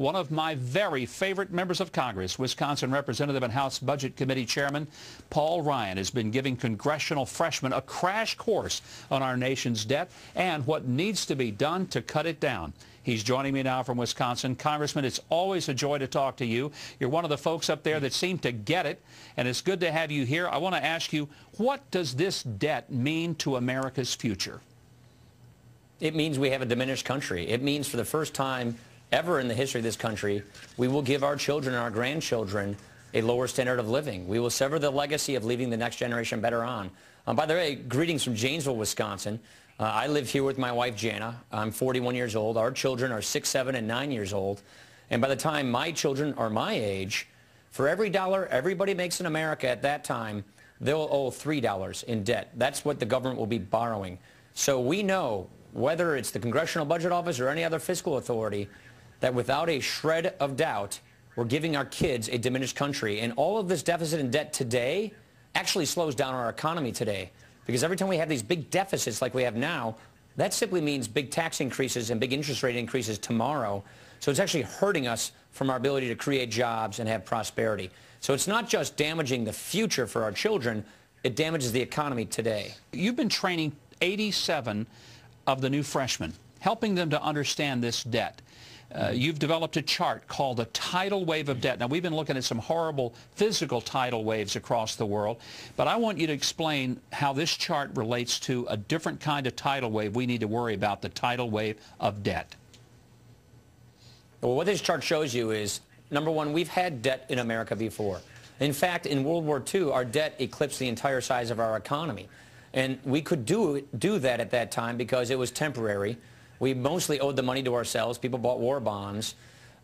one of my very favorite members of Congress, Wisconsin Representative and House Budget Committee Chairman Paul Ryan, has been giving congressional freshmen a crash course on our nation's debt and what needs to be done to cut it down. He's joining me now from Wisconsin. Congressman, it's always a joy to talk to you. You're one of the folks up there that seem to get it, and it's good to have you here. I want to ask you, what does this debt mean to America's future? It means we have a diminished country. It means for the first time ever in the history of this country, we will give our children and our grandchildren a lower standard of living. We will sever the legacy of leaving the next generation better on. By the way, greetings from Janesville, Wisconsin. I live here with my wife, Jana. I'm 41 years old. Our children are 6, 7, and 9 years old. And by the time my children are my age, for every dollar everybody makes in America at that time, they'll owe $3 in debt. That's what the government will be borrowing. So we know, whether it's the Congressional Budget Office or any other fiscal authority, that without a shred of doubt, we're giving our kids a diminished country. And all of this deficit and debt today actually slows down our economy today. Because every time we have these big deficits like we have now, that simply means big tax increases and big interest rate increases tomorrow. So it's actually hurting us from our ability to create jobs and have prosperity. So it's not just damaging the future for our children, it damages the economy today. You've been training 87 of the new freshmen, helping them to understand this debt. You've developed a chart called the tidal wave of debt. Now, we've been looking at some horrible physical tidal waves across the world, but I want you to explain how this chart relates to a different kind of tidal wave we need to worry about, the tidal wave of debt. Well, what this chart shows you is, number one, we've had debt in America before. In fact, in World War II, our debt eclipsed the entire size of our economy. And we could do that at that time because it was temporary. We mostly owed the money to ourselves. People bought war bonds.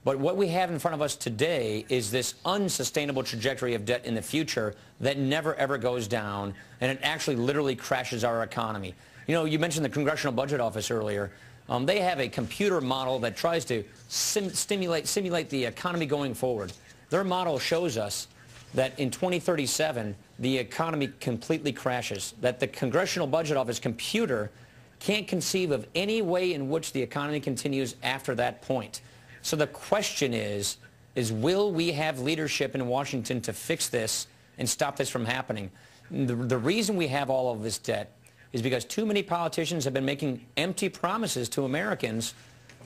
But what we have in front of us today is this unsustainable trajectory of debt in the future that never, ever goes down, and it actually literally crashes our economy. You know, you mentioned the Congressional Budget Office earlier. They have a computer model that tries to simulate the economy going forward. Their model shows us that in 2037, the economy completely crashes, that the Congressional Budget Office computer can't conceive of any way in which the economy continues after that point. So the question is will we have leadership in Washington to fix this and stop this from happening? The reason we have all of this debt is because too many politicians have been making empty promises to Americans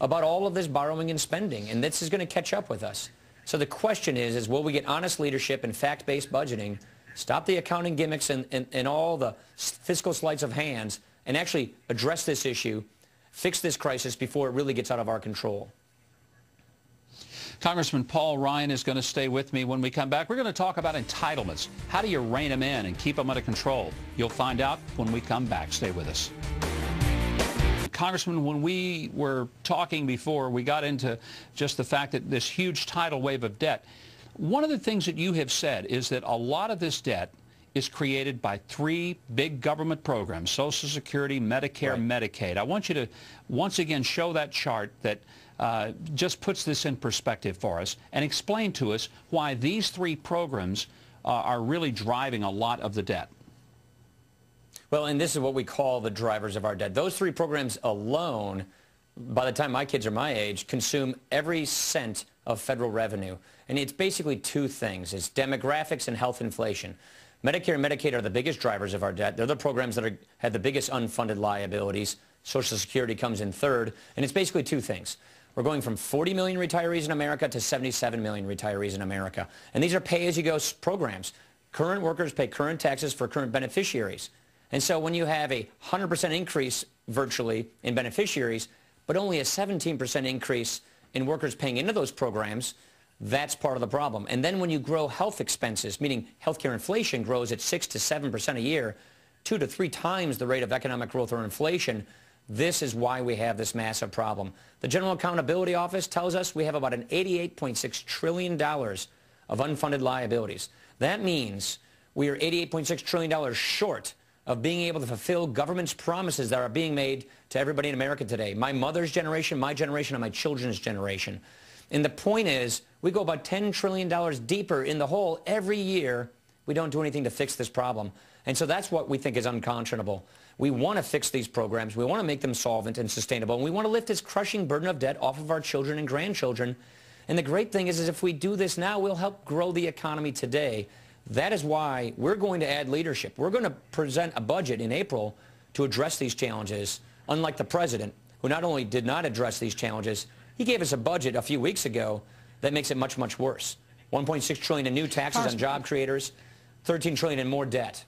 about all of this borrowing and spending, and this is going to catch up with us. So the question is will we get honest leadership and fact-based budgeting, stop the accounting gimmicks and all the fiscal sleights of hands, and actually address this issue, fix this crisis before it really gets out of our control. Congressman Paul Ryan is going to stay with me when we come back. We're going to talk about entitlements. How do you rein them in and keep them under control? You'll find out when we come back. Stay with us. Congressman, when we were talking before, we got into just the fact that this huge tidal wave of debt. One of the things that you have said is that a lot of this debt is created by 3 big government programs: Social Security, Medicare, right. Medicaid. I want you to once again show that chart that just puts this in perspective for us and explain to us why these 3 programs are really driving a lot of the debt. Well, and this is what we call the drivers of our debt. Those 3 programs alone, by the time my kids are my age, consume every cent of federal revenue. And it's basically 2 things. It's demographics and health inflation. Medicare and Medicaid are the biggest drivers of our debt. They're the programs that have the biggest unfunded liabilities. Social Security comes in third. And it's basically 2 things. We're going from 40 million retirees in America to 77 million retirees in America. And these are pay-as-you-go programs. Current workers pay current taxes for current beneficiaries. And so when you have a 100% increase virtually in beneficiaries, but only a 17% increase in workers paying into those programs, that's part of the problem. And then when you grow health expenses, meaning healthcare inflation grows at 6 to 7% a year, 2 to 3 times the rate of economic growth or inflation, this is why we have this massive problem. The General Accountability Office tells us we have about an $88.6 trillion of unfunded liabilities. That means we are $88.6 trillion short of being able to fulfill government's promises that are being made to everybody in America today. My mother's generation, my generation, and my children's generation. And the point is, we go about $10 trillion deeper in the hole every year. We don't do anything to fix this problem. And so that's what we think is unconscionable. We want to fix these programs. We want to make them solvent and sustainable. And we want to lift this crushing burden of debt off of our children and grandchildren. And the great thing is if we do this now, we'll help grow the economy today. That is why we're going to add leadership. We're going to present a budget in April to address these challenges, unlike the president, who not only did not address these challenges, he gave us a budget a few weeks ago that makes it much, much worse. $1.6 trillion in new taxes on job creators, $13 trillion in more debt.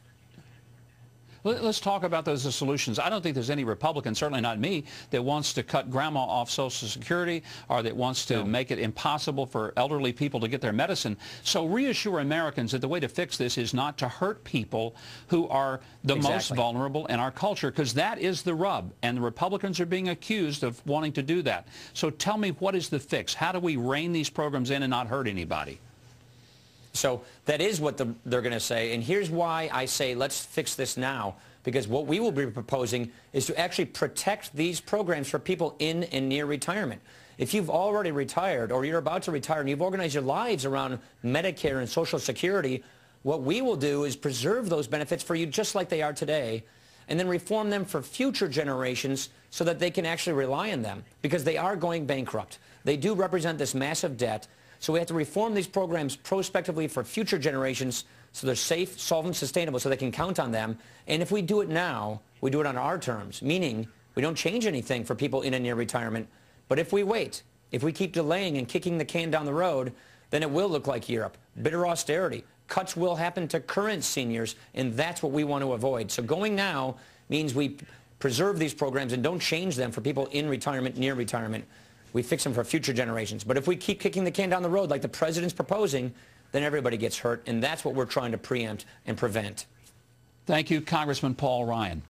Let's talk about those solutions. I don't think there's any Republican, certainly not me, that wants to cut grandma off Social Security or that wants to make it impossible for elderly people to get their medicine. So reassure Americans that the way to fix this is not to hurt people who are the most vulnerable in our culture, because that is the rub, and the Republicans are being accused of wanting to do that. So tell me, what is the fix? How do we rein these programs in and not hurt anybody? So that is what they're going to say, and here's why I say let's fix this now, because what we will be proposing is to actually protect these programs for people in and near retirement. If you've already retired or you're about to retire and you've organized your lives around Medicare and Social Security, what we will do is preserve those benefits for you just like they are today, and then reform them for future generations so that they can actually rely on them, because they are going bankrupt. They do represent this massive debt. So we have to reform these programs prospectively for future generations so they're safe, solvent, sustainable, so they can count on them. And if we do it now, we do it on our terms, meaning we don't change anything for people in and near retirement. But if we wait, if we keep delaying and kicking the can down the road, then it will look like Europe. Bitter austerity. Cuts will happen to current seniors, and that's what we want to avoid. So going now means we preserve these programs and don't change them for people in retirement, near retirement. We fix them for future generations. But if we keep kicking the can down the road like the president's proposing, then everybody gets hurt, and that's what we're trying to preempt and prevent. Thank you, Congressman Paul Ryan.